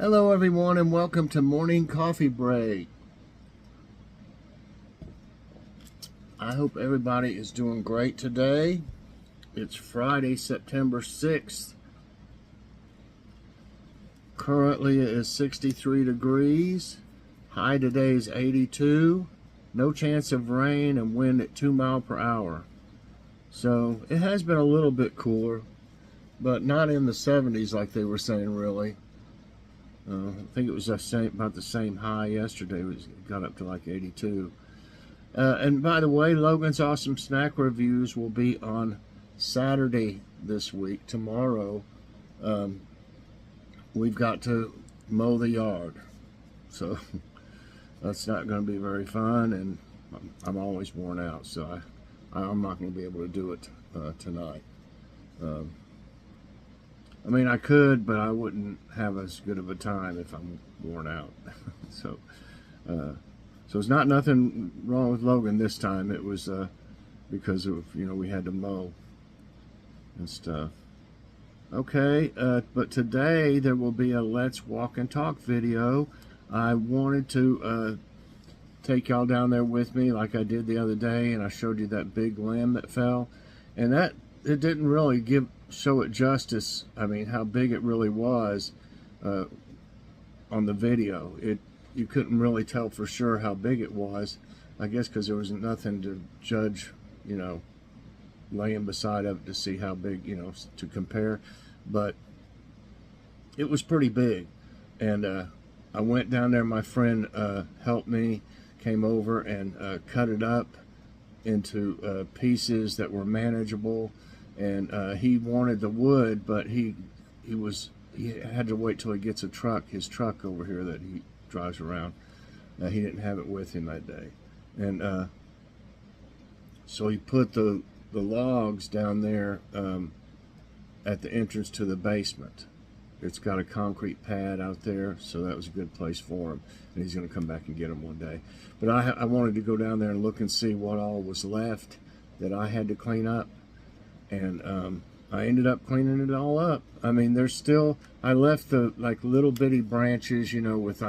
Hello everyone and welcome to Morning Coffee Break. I hope everybody is doing great today. It's Friday, September 6th. Currently it is 63 degrees. High today is 82. No chance of rain and wind at 2 miles per hour. So it has been a little bit cooler, but not in the 70s like they were saying really. I think it was about the same high yesterday. It got up to like 82. And by the way, Logan's Awesome Snack Reviews will be on Saturday this week. Tomorrow, we've got to mow the yard. So that's not going to be very fun, and I'm always worn out, so I'm not going to be able to do it tonight. I mean, I could, but I wouldn't have as good of a time if I'm worn out. So it's not nothing wrong with Logan this time. It was because of, we had to mow and stuff. Okay, but today there will be a Let's Walk and Talk video. I wanted to take y'all down there with me like I did the other day, and I showed you that big limb that fell, and it didn't really show it justice. I mean, how big it really was on the video. You couldn't really tell for sure how big it was, I guess because there was nothing to judge, laying beside of it to see how big, to compare. But it was pretty big, and I went down there. My friend helped me, came over and cut it up into pieces that were manageable. And he wanted the wood, but he had to wait till he gets his truck over here that he drives around. He didn't have it with him that day, and so he put the logs down there at the entrance to the basement. It's got a concrete pad out there, so that was a good place for him, and he's going to come back and get them one day. But I wanted to go down there and look and see what all was left that I had to clean up. And I ended up cleaning it all up. I mean, I left the little bitty branches, with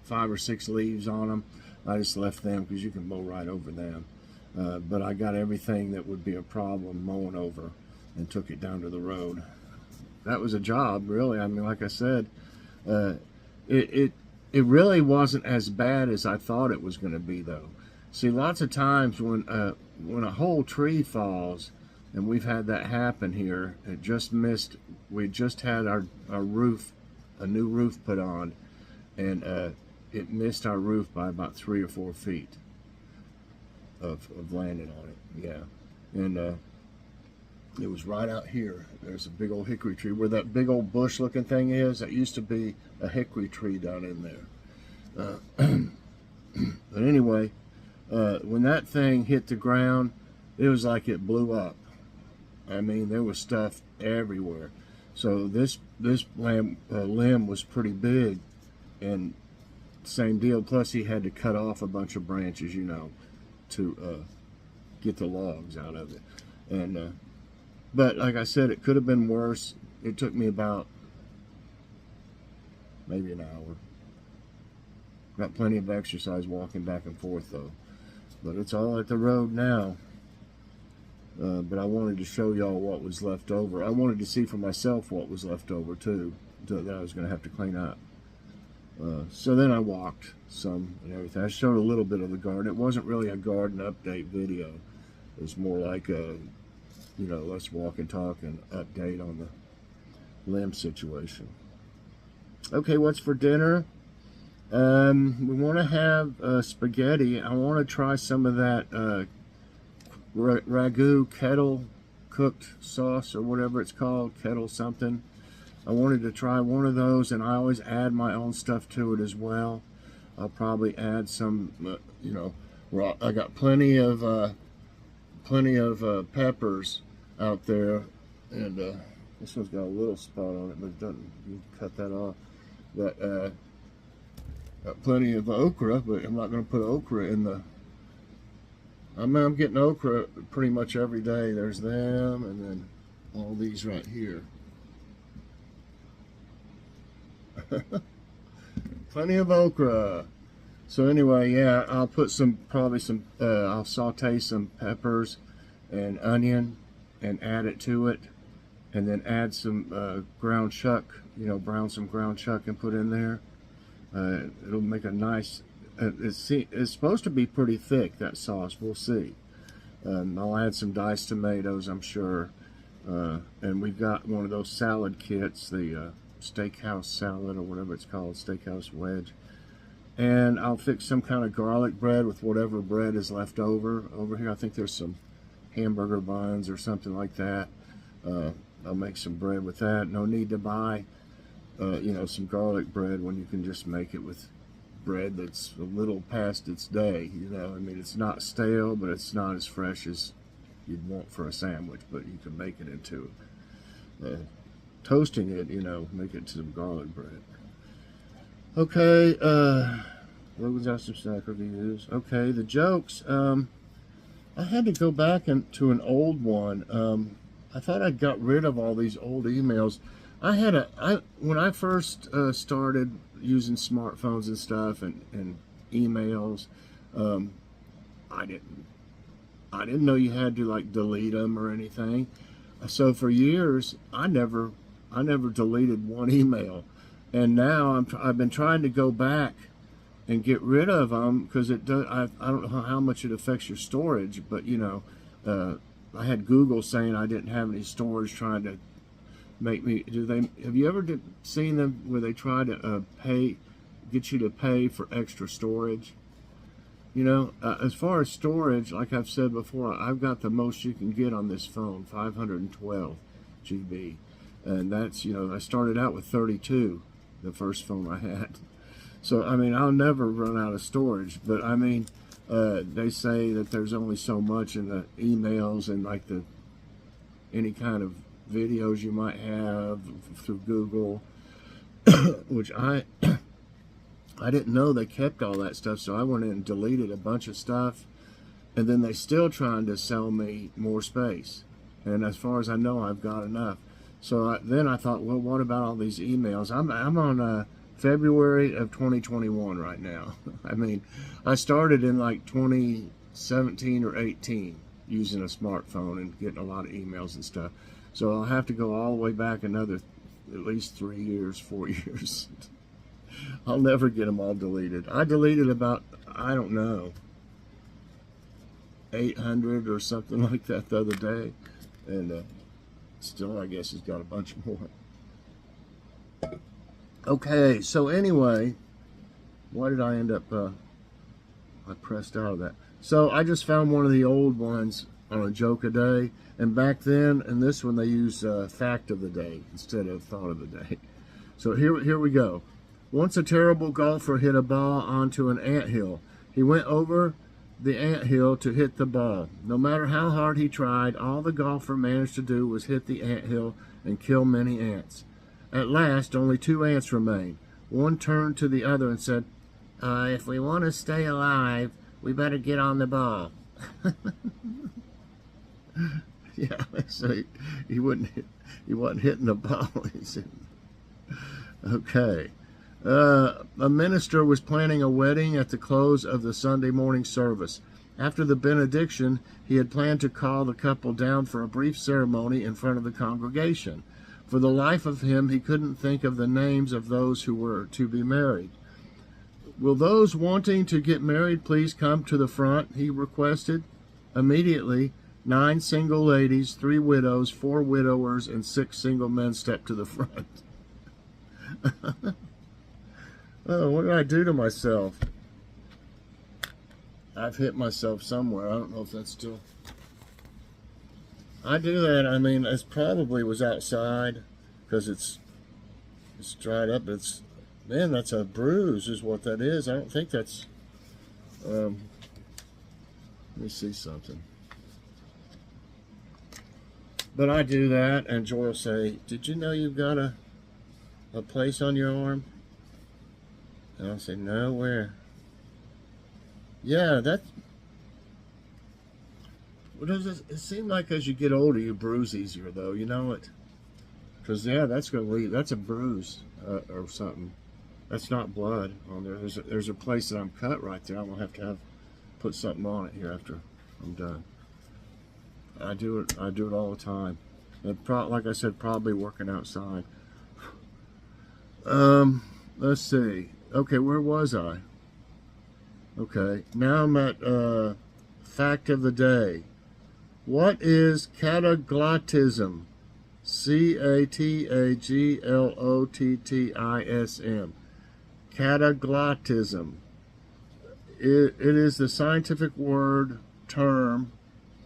5 or 6 leaves on them. I just left them because you can mow right over them. But I got everything that would be a problem mowing over and took it down to the road. That was a job, really. I mean, like I said, it really wasn't as bad as I thought it was going to be, though. See, lots of times when a whole tree falls, and we've had that happen here. We just had our roof, a new roof put on, and it missed our roof by about 3 or 4 feet of landing on it. Yeah, and it was right out here. There's a big old hickory tree where that big old bush looking thing is. That used to be a hickory tree down in there. But anyway, when that thing hit the ground, it was like it blew up. I mean, there was stuff everywhere. So this limb was pretty big, and same deal. Plus, he had to cut off a bunch of branches, to get the logs out of it. And but like I said, it could have been worse. It took me about maybe an hour. Got plenty of exercise walking back and forth though. But it's all at the road now. But I wanted to show y'all what was left over. I wanted to see for myself what was left over too, that I was going to have to clean up. So then I walked some and everything. I showed a little bit of the garden. It wasn't really a garden update video. It was more like a, let's walk and talk and update on the limb situation. Okay, what's for dinner? We want to have spaghetti. I want to try some of that ragu kettle cooked sauce or whatever it's called, kettle something. I wanted to try one of those, and I always add my own stuff to it as well. I'll probably add some, I got plenty of peppers out there, and this one's got a little spot on it, but it doesn't. You can cut that off. But got plenty of okra, but I'm not going to put okra in the. I'm getting okra pretty much every day. There's them, and then all these right here. plenty of okra. So anyway, yeah, I'll put I'll saute some peppers and onion and add it to it, and then add some ground chuck, brown some ground chuck and put in there. It'll make a nice, it's supposed to be pretty thick, that sauce, we'll see. I'll add some diced tomatoes, I'm sure. And we've got one of those salad kits, the steakhouse salad or whatever it's called, steakhouse wedge. And I'll fix some kind of garlic bread with whatever bread is left over here. I think there's some hamburger buns or something like that. I'll make some bread with that. No need to buy, some garlic bread when you can just make it with bread that's a little past its day. I mean, it's not stale, but it's not as fresh as you'd want for a sandwich, but you can make it into toasting it, make it some garlic bread. Okay, Logan's got some snack reviews. Okay, the jokes. I had to go back to an old one. I thought I'd got rid of all these old emails. When I first started using smartphones and stuff and emails, I didn't know you had to like delete them or anything. So for years, I never deleted one email, and now I've been trying to go back and get rid of them because I don't know how much it affects your storage, but I had Google saying I didn't have any storage, trying to make me. Have you ever seen them where they try to get you to pay for extra storage? As far as storage, like I've said before, I've got the most you can get on this phone, 512 GB. And that's, I started out with 32, the first phone I had. So, I mean, I'll never run out of storage. But, I mean, they say that there's only so much in the emails and, like, any kind of videos you might have through Google, which I didn't know they kept all that stuff, so I went in and deleted a bunch of stuff, and then they still trying to sell me more space. And as far as I know, I've got enough. So then I thought, well, what about all these emails? I'm on February of 2021 right now. I mean, I started in like 2017 or 18 using a smartphone and getting a lot of emails and stuff. So I'll have to go all the way back another at least 3 years, 4 years. I'll never get them all deleted. I deleted about, I don't know, 800 or something like that the other day. And still, I guess, has got a bunch more. Okay, so anyway, why did I end up, I pressed out of that. So I just found one of the old ones on a joke a day. And back then, in this one, they use fact of the day instead of thought of the day. So here we go. Once a terrible golfer hit a ball onto an anthill. He went over the anthill to hit the ball. No matter how hard he tried, all the golfer managed to do was hit the anthill and kill many ants. At last, only 2 ants remained. One turned to the other and said, if we want to stay alive, we better get on the ball. Yeah, so he wasn't hitting the ball. He said, okay. A minister was planning a wedding at the close of the Sunday morning service. After the benediction, he had planned to call the couple down for a brief ceremony in front of the congregation. For the life of him, he couldn't think of the names of those who were to be married. Will those wanting to get married please come to the front, he requested. Immediately, 9 single ladies, 3 widows, 4 widowers, and 6 single men stepped to the front. Oh, what did I do to myself? I've hit myself somewhere. I don't know if that's still... I do that. I mean, it probably was outside because it's dried up. Man, that's a bruise is what that is. I don't think that's... let me see something. But I do that, and Joy will say, did you know you've got a place on your arm? And I'll say, no, where? Yeah, what does it seem like as you get older, you bruise easier, though, you know it? Because, yeah, that's going to leave, that's a bruise or something. That's not blood on there. There's a place that I'm cut right there. I'm gonna have put something on it here after I'm done. I do it all the time. Like I said, probably working outside. Let's see. Okay, where was I? Okay, now I'm at fact of the day. What is cataglottism? Cataglottism. Cataglottism. It is the scientific word term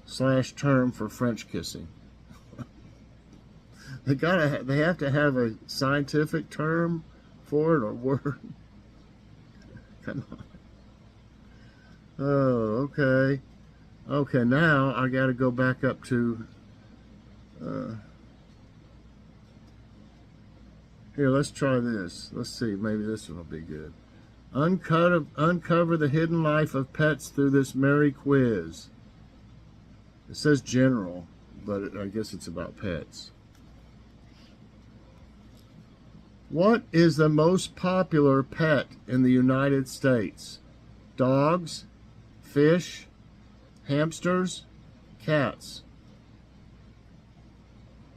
for French kissing. They have to have a scientific term for it or word. Come on. Oh, okay. Okay, now I got to go back up to. Here, let's try this. Let's see. Maybe this one will be good. Uncover the hidden life of pets through this merry quiz. It says general, but I guess it's about pets. What is the most popular pet in the United States? Dogs, fish, hamsters, cats.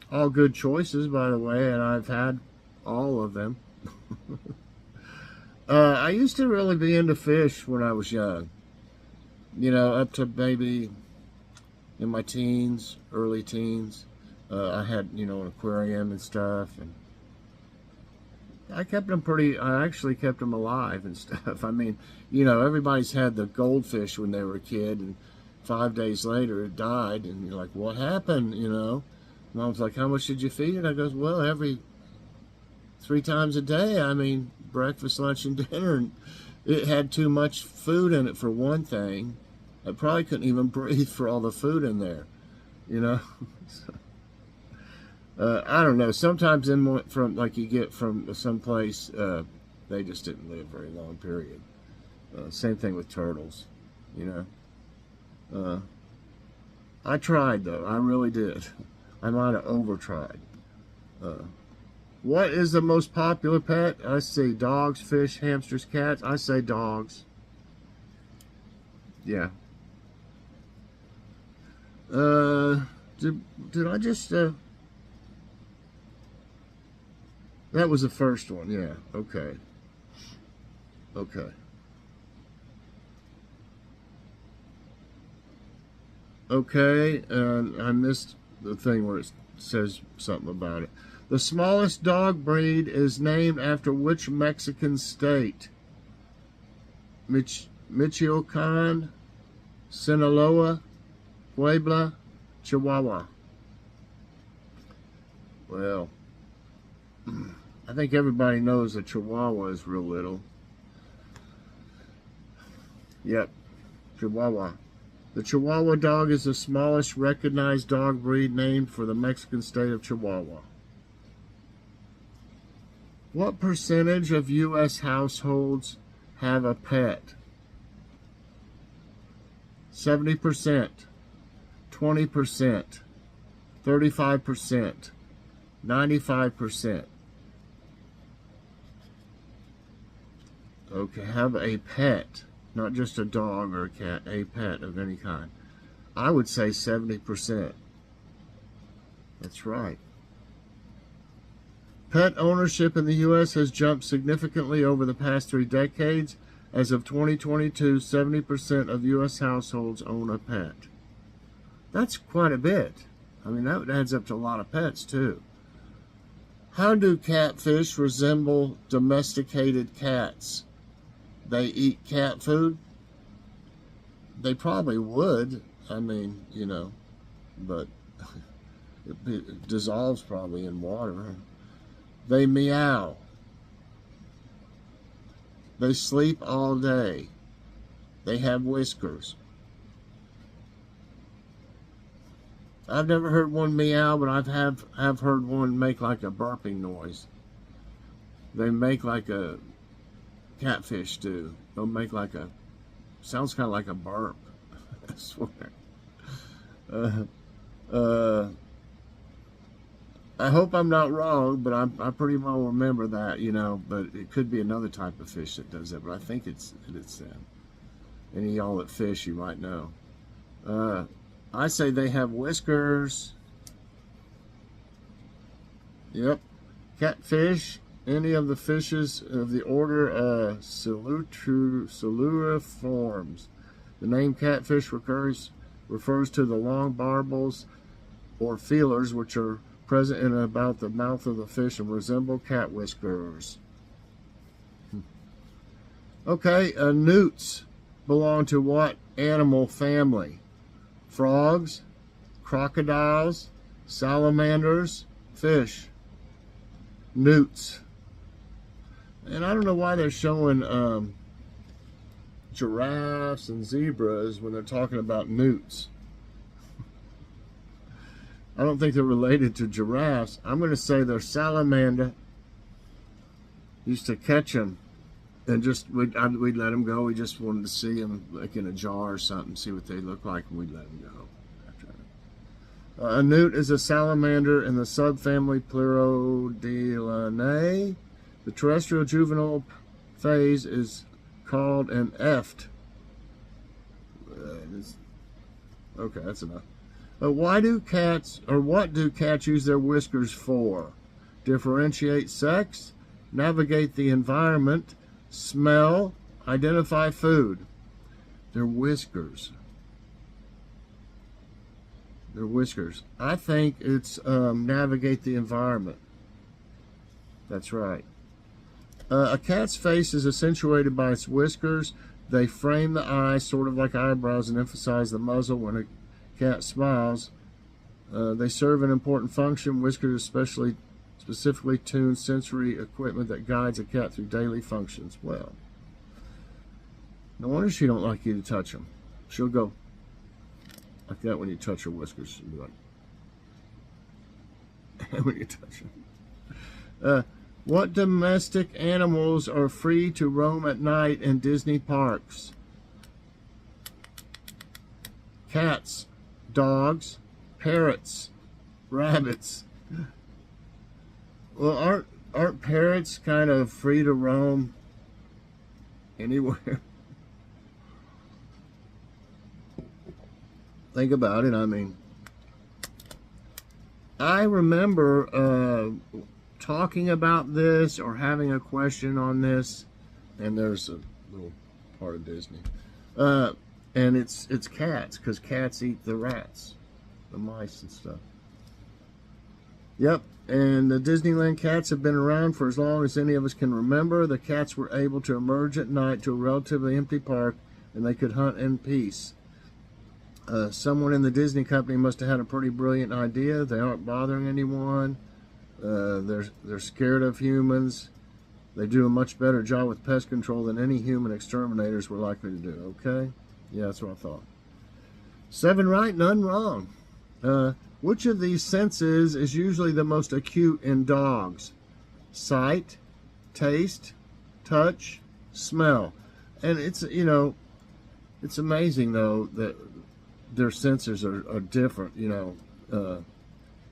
All good choices, by the way, and I've had all of them. I used to really be into fish when I was young. You know, up to maybe in my teens, early teens. I had, an aquarium and stuff, and I actually kept them alive and stuff. I mean, everybody's had the goldfish when they were a kid, and 5 days later it died, and you're like, what happened, Mom's like, how much did you feed it? I goes, well, every 3 times a day. I mean, breakfast, lunch, and dinner. And it had too much food in it, for one thing. I probably couldn't even breathe for all the food in there, So, I don't know. Sometimes you get from someplace, they just didn't live very long, period. Same thing with turtles, I tried, though. I really did. I might have over-tried. What is the most popular pet? I say dogs, fish, hamsters, cats. I say dogs. Yeah. Did I just... That was the first one, yeah. Okay. Okay. Okay, and I missed the thing where it says something about it. The smallest dog breed is named after which Mexican state? Michoacan, Sinaloa, Puebla, Chihuahua. Well, I think everybody knows that Chihuahua is real little. Yep, Chihuahua. The Chihuahua dog is the smallest recognized dog breed named for the Mexican state of Chihuahua. What percentage of U.S. households have a pet? 70%, 20%, 35%, 95%. Okay, have a pet. Not just a dog or a cat, a pet of any kind. I would say 70%. That's right. Pet ownership in the U.S. has jumped significantly over the past 3 decades. As of 2022, 70% of U.S. households own a pet. That's quite a bit. I mean, that adds up to a lot of pets, too. How do catfish resemble domesticated cats? They eat cat food? They probably would. I mean, but it dissolves probably in water. They meow. They sleep all day. They have whiskers. I've never heard one meow, but have heard one make like a burping noise. They make like a catfish do. They'll make like sounds kind of like a burp. I swear. I hope I'm not wrong, but I pretty well remember that, you know. But it could be another type of fish that does that. But I think it's them. Any of y'all that fish, you might know. I say they have whiskers. Yep. Catfish. Any of the fishes of the order Siluriformes. The name catfish refers to the long barbels or feelers which are present in about the mouth of the fish and resemble cat whiskers. Okay, newts belong to what animal family? Frogs, crocodiles, salamanders, fish. Newts. And I don't know why they're showing giraffes and zebras when they're talking about newts. I don't think they're related to giraffes. I'm going to say they're salamander. Used to catch them and just we'd let them go. We just wanted to see them like in a jar or something, see what they look like, and we'd let them go. A newt is a salamander in the subfamily Pleurodilanae. The terrestrial juvenile phase is called an eft. Okay, that's enough. What do cats use their whiskers for? Differentiate sex, navigate the environment, smell, identify food. Their whiskers. Their whiskers. I think it's navigate the environment. That's right. A cat's face is accentuated by its whiskers. They frame the eyes, sort of like eyebrows, and emphasize the muzzle when a cat smiles. They serve an important function. Whiskers specifically tune sensory equipment that guides a cat through daily functions. Well, no wonder she don't like you to touch them. She'll go like that when you touch her whiskers. She'll be like when you touch them. What domestic animals are free to roam at night in Disney parks? Cats, dogs, parrots, rabbits. Well, aren't parrots kind of free to roam anywhere? Think about it. I mean, I remember talking about this or having a question on this, and there's a little part of Disney, and it's cats, because cats eat the rats, the mice and stuff. Yep, and the Disneyland cats have been around for as long as any of us can remember. The cats were able to emerge at night to a relatively empty park, and they could hunt in peace. Someone in the Disney company must have had a pretty brilliant idea. They aren't bothering anyone. They're scared of humans. They do a much better job with pest control than any human exterminators were likely to do. Okay? Yeah, that's what I thought. 7 right, none wrong. Which of these senses is usually the most acute in dogs? Sight, taste, touch, smell. And it's, you know, it's amazing though that their sensors are different, you know.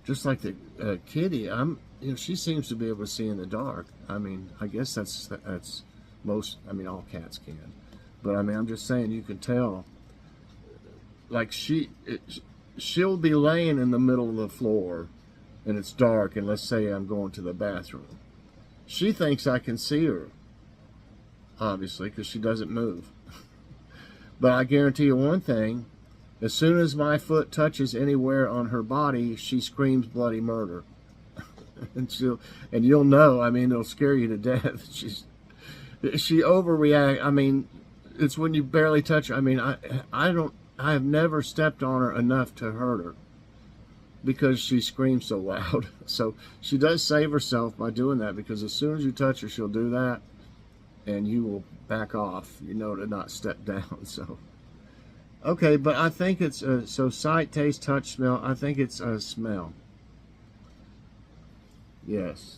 Just like the kitty, she seems to be able to see in the dark. I mean, I guess that's most. I mean, all cats can, but I mean, I'm just saying you can tell. Like she'll be laying in the middle of the floor, and it's dark, and let's say I'm going to the bathroom. She thinks I can see her, obviously, because she doesn't move. But I guarantee you one thing. As soon as my foot touches anywhere on her body, she screams bloody murder. and you'll know, I mean, it'll scare you to death. She overreacts. I mean, it's when you barely touch her. I mean, I have never stepped on her enough to hurt her because she screams so loud. So she does save herself by doing that, because as soon as you touch her, she'll do that and you will back off, you know, to not step down. So okay, but I think it's so sight, taste, touch, smell. I think it's smell. Yes.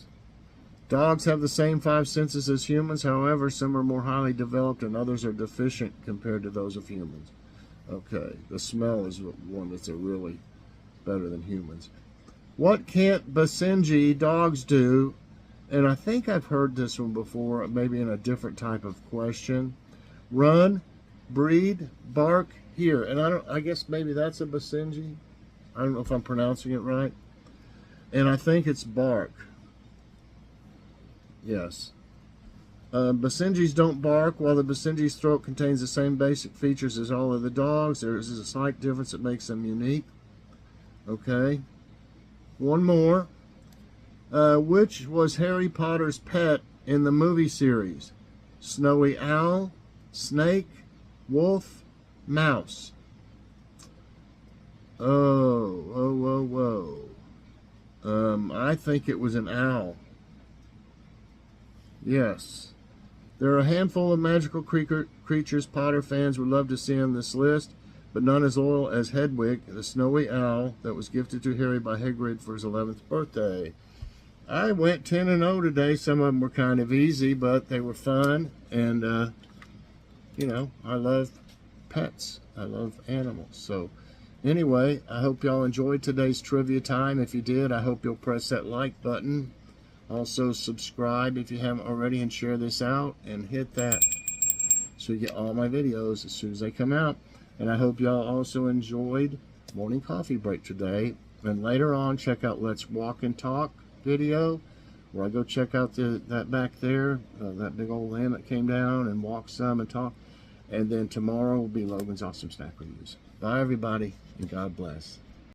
Dogs have the same 5 senses as humans. However, some are more highly developed and others are deficient compared to those of humans. Okay, the smell is one that's really better than humans. What can't Basenji dogs do? And I think I've heard this one before, maybe in a different type of question. Run, breed, bark, here. And I guess maybe that's a Basenji. I don't know if I'm pronouncing it right. And I think it's bark. Yes. Basenjis don't bark. While the Basenji's throat contains the same basic features as all of the dogs, there is a slight difference that makes them unique. Okay. One more. Which was Harry Potter's pet in the movie series? Snowy owl, snake, wolf, mouse. Whoa. I think it was an owl. Yes. There are a handful of magical creatures Potter fans would love to see on this list, but none as loyal as Hedwig, the snowy owl that was gifted to Harry by Hagrid for his 11th birthday. I went 10-0 today. Some of them were kind of easy, but they were fun. And, you know, I love pets. I love animals. So, anyway, I hope y'all enjoyed today's trivia time. If you did, I hope you'll press that like button. Also, subscribe if you haven't already and share this out. And hit that so you get all my videos as soon as they come out. And I hope y'all also enjoyed Morning Coffee Break today. And later on, check out Let's Walk and Talk video, where I go check out that back there, that big old lamb that came down, and walk some and talk. And then tomorrow will be Logan's Awesome Snack Reviews. Bye, everybody, and God bless.